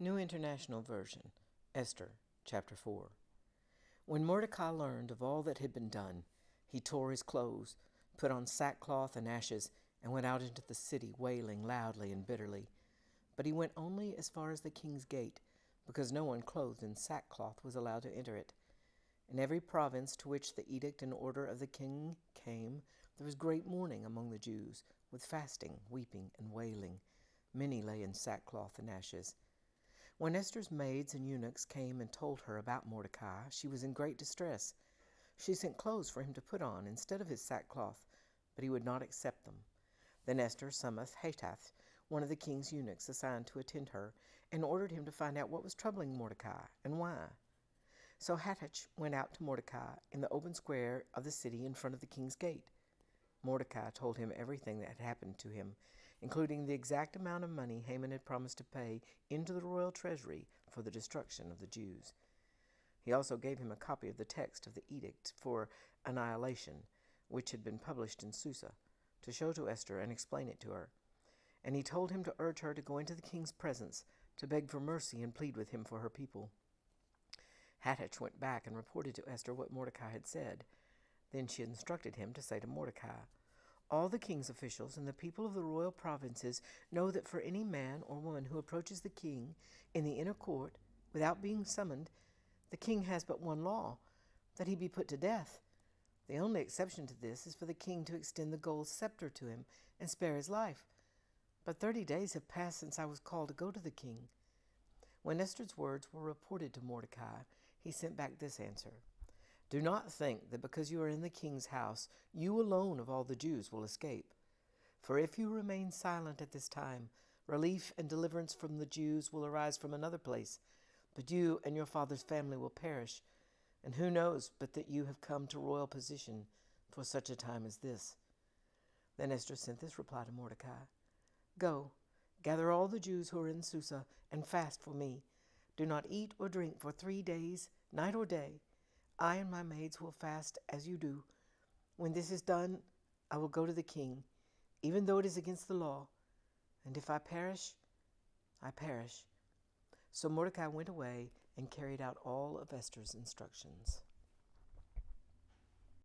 New International Version, Esther, chapter 4. When Mordecai learned of all that had been done, he tore his clothes, put on sackcloth and ashes, and went out into the city wailing loudly and bitterly. But he went only as far as the king's gate, because no one clothed in sackcloth was allowed to enter it. In every province to which the edict and order of the king came, there was great mourning among the Jews, with fasting, weeping, and wailing. Many lay in sackcloth and ashes. When Esther's maids and eunuchs came and told her about Mordecai, she was in great distress. She sent clothes for him to put on instead of his sackcloth, but he would not accept them. Then Esther summoned Hatach, one of the king's eunuchs assigned to attend her, and ordered him to find out what was troubling Mordecai and why. So Hatach went out to Mordecai in the open square of the city in front of the king's gate. Mordecai told him everything that had happened to him, including the exact amount of money Haman had promised to pay into the royal treasury for the destruction of the Jews. He also gave him a copy of the text of the edict for annihilation, which had been published in Susa, to show to Esther and explain it to her. And he told him to urge her to go into the king's presence, to beg for mercy and plead with him for her people. Hatach went back and reported to Esther what Mordecai had said. Then she instructed him to say to Mordecai, "All the king's officials and the people of the royal provinces know that for any man or woman who approaches the king in the inner court without being summoned, the king has but one law, that he be put to death. The only exception to this is for the king to extend the gold scepter to him and spare his life. But 30 days have passed since I was called to go to the king." When Esther's words were reported to Mordecai, he sent back this answer: "Do not think that because you are in the king's house, you alone of all the Jews will escape. For if you remain silent at this time, relief and deliverance from the Jews will arise from another place, but you and your father's family will perish. And who knows but that you have come to royal position for such a time as this?" Then Esther sent this reply to Mordecai: "Go, gather all the Jews who are in Susa, and fast for me. Do not eat or drink for 3 days, night or day. I and my maids will fast as you do. When this is done, I will go to the king, even though it is against the law. And if I perish, I perish." So Mordecai went away and carried out all of Esther's instructions.